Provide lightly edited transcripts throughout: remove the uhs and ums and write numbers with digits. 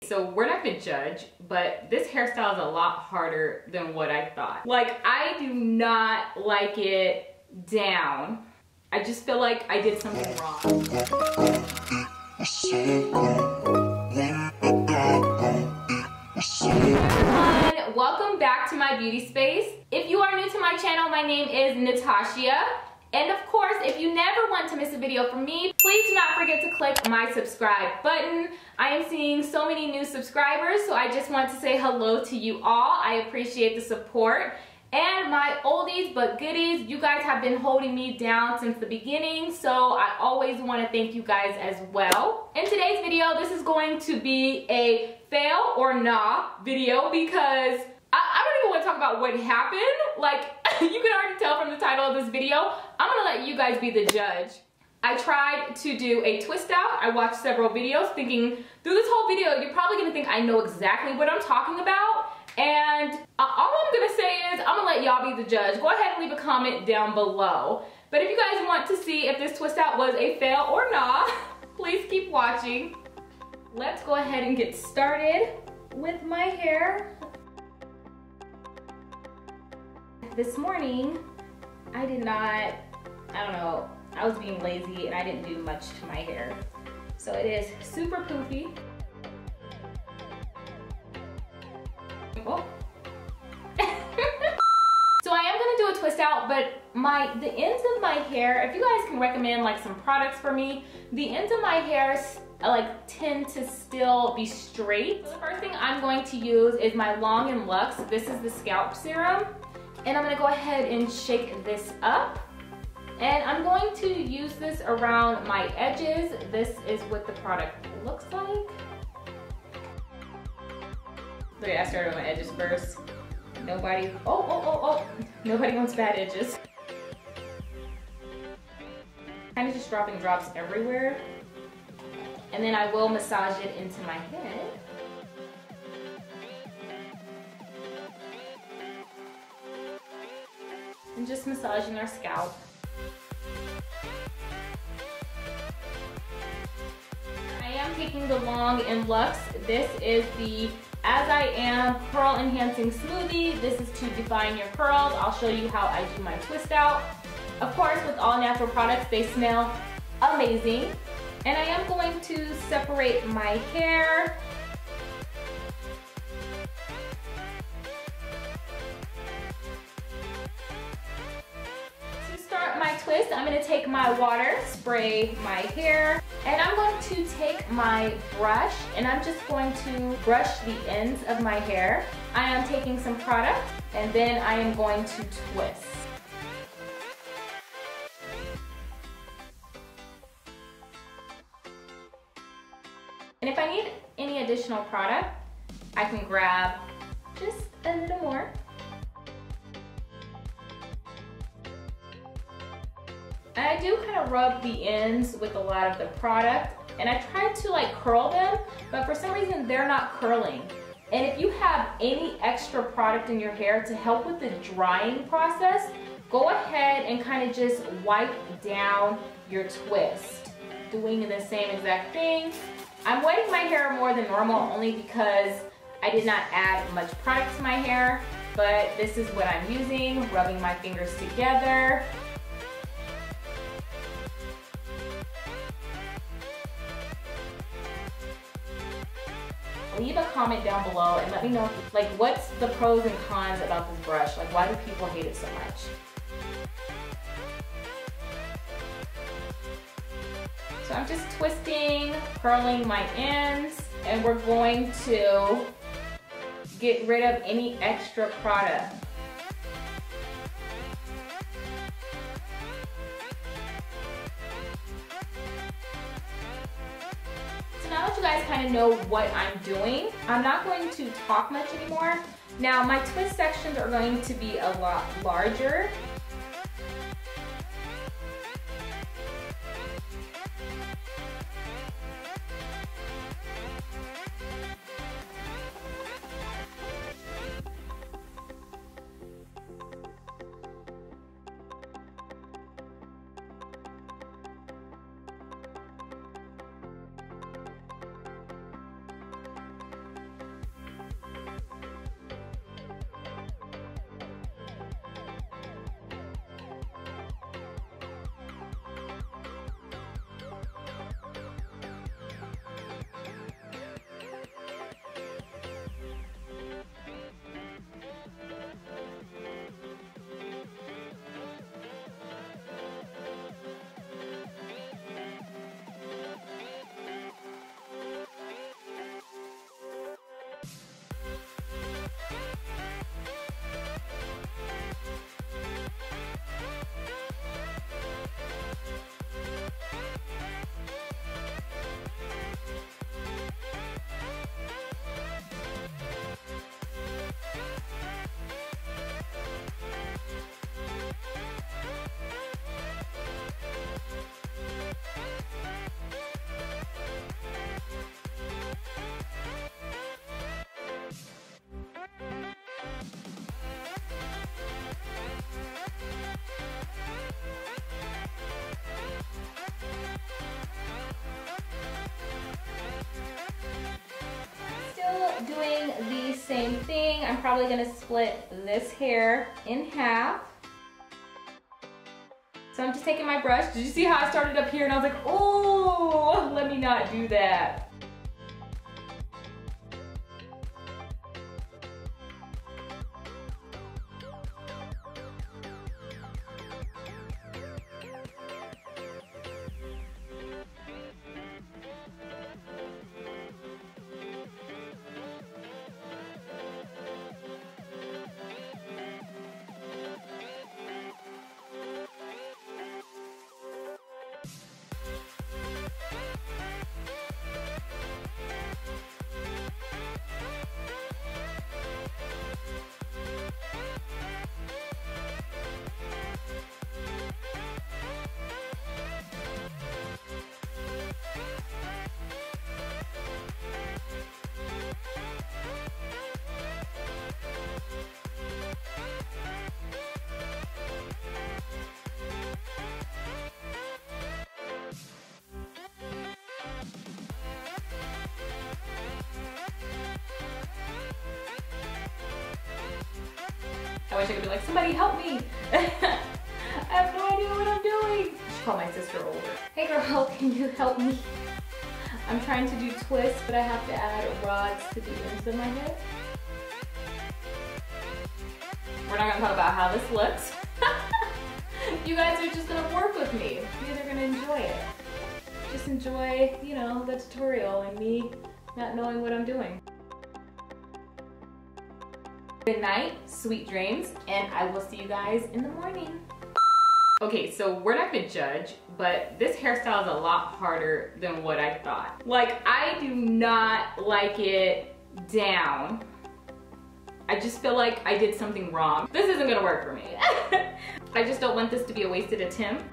So we're not gonna judge, but this hairstyle is a lot harder than what I thought. Like, I do not like it down. I just feel like I did something wrong. Hi everyone, welcome back to my beauty space. If you are new to my channel, my name is Natasha. And of course, if you never want to miss a video from me, please do not forget to click my subscribe button. I am seeing so many new subscribers, so I just want to say hello to you all. I appreciate the support. And my oldies but goodies, you guys have been holding me down since the beginning, so I always want to thank you guys as well. In today's video, this is going to be a fail or nah video because I don't even want to talk about what happened. Like, you can already tell from the title of this video. I'm gonna let you guys be the judge. I tried to do a twist out. I watched several videos thinking through this whole video, you're probably gonna think I know exactly what I'm talking about. And all I'm gonna say is I'm gonna let y'all be the judge. Go ahead and leave a comment down below. But if you guys want to see if this twist out was a fail or not, please keep watching. Let's go ahead and get started with my hair. This morning, I don't know, I was being lazy and I didn't do much to my hair. So it is super poofy. Oh. So I am gonna do a twist out, but the ends of my hair, if you guys can recommend like some products for me, the ends of my hair like tend to still be straight. So the first thing I'm going to use is my Long and Luxe. This is the scalp serum. And I'm gonna go ahead and shake this up. And I'm going to use this around my edges. This is what the product looks like. Okay, I started on my edges first. Nobody, nobody wants bad edges. Kind of just dropping drops everywhere. And then I will massage it into my head. And just massaging our scalp. I am taking the Long and Luxe. This is the As I Am Curl Enhancing Smoothie. This is to define your curls. I'll show you how I do my twist out. Of course, with all natural products, they smell amazing. And I am going to separate my hair. My twist, I'm going to take my water, spray my hair, and I'm going to take my brush and I'm just going to brush the ends of my hair. I am taking some product and then I am going to twist. And if I need any additional product, I can grab just a little more. And I do kind of rub the ends with a lot of the product, and I try to like curl them, but for some reason they're not curling. And if you have any extra product in your hair to help with the drying process, go ahead and kind of just wipe down your twist. Doing the same exact thing. I'm wetting my hair more than normal only because I did not add much product to my hair, but this is what I'm using, rubbing my fingers together. Leave a comment down below and let me know, like, what's the pros and cons about this brush? Like, why do people hate it so much? So I'm just twisting, curling my ends, and we're going to get rid of any extra product. Now that you guys kind of know what I'm doing, I'm not going to talk much anymore. Now my twist sections are going to be a lot larger. doing the same thing. I'm probably gonna split this hair in half. So I'm just taking my brush. Did you see how I started up here and I was like, oh, let me not do that. I wish I could be like, somebody help me. I have no idea what I'm doing. I should call my sister over. Hey girl, can you help me? I'm trying to do twists, but I have to add rods to the ends of my head. We're not gonna talk about how this looks. You guys are just gonna work with me. You're gonna enjoy it. Just enjoy, you know, the tutorial and me not knowing what I'm doing. Good night, sweet dreams, and I will see you guys in the morning. Okay, so we're not gonna judge, but this hairstyle is a lot harder than what I thought. Like, I do not like it down. I just feel like I did something wrong. This isn't gonna work for me. I just don't want this to be a wasted attempt.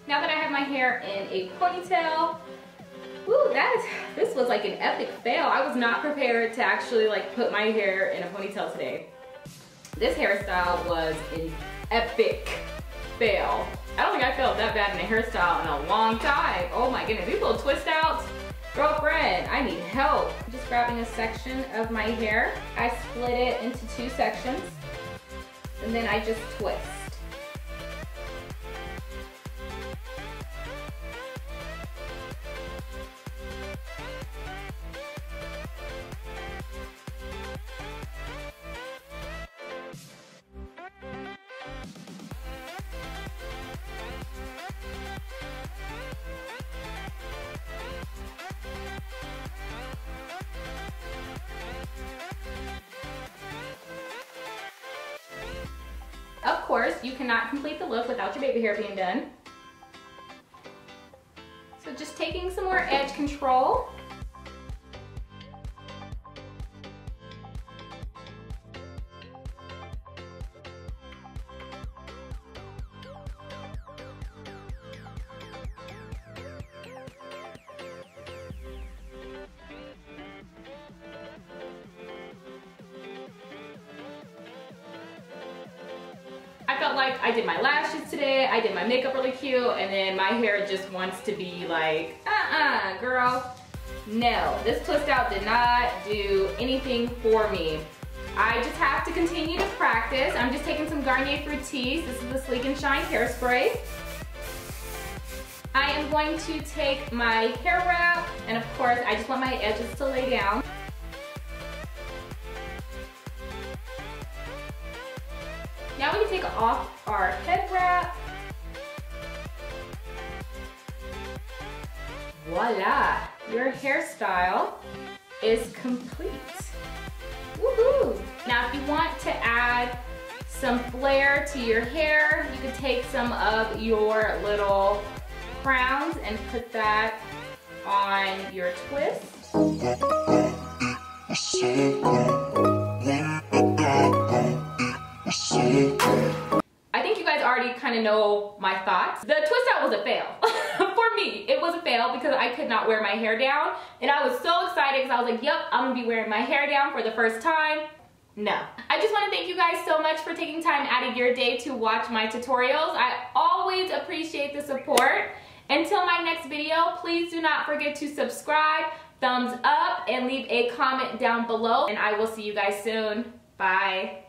Now that I have my hair in a ponytail, woo, this was like an epic fail. I was not prepared to actually like put my hair in a ponytail today. This hairstyle was an epic fail. I don't think I felt that bad in a hairstyle in a long time. Oh my goodness, these little twist outs. Girlfriend, I need help. I'm just grabbing a section of my hair. I split it into 2 sections and then I just twist. Of course, you cannot complete the look without your baby hair being done. So just taking some more edge control. I felt like I did my lashes today, I did my makeup really cute, and then my hair just wants to be like, girl. No, this twist out did not do anything for me. I just have to continue to practice. I'm just taking some Garnier Fructis. This is the Sleek and Shine hairspray. I am going to take my hair wrap, and of course, I just want my edges to lay down. Now we can take off our head wrap. Voila! Your hairstyle is complete. Woohoo! Now if you want to add some flair to your hair, you could take some of your little crowns and put that on your twist. I think you guys already kind of know my thoughts. The twist out was a fail. me, it was a fail because I could not wear my hair down. And I was so excited because I was like, yep, I'm gonna be wearing my hair down for the first time. No. I just want to thank you guys so much for taking time out of your day to watch my tutorials. I always appreciate the support. Until my next video, please do not forget to subscribe, thumbs up, and leave a comment down below. And I will see you guys soon. Bye.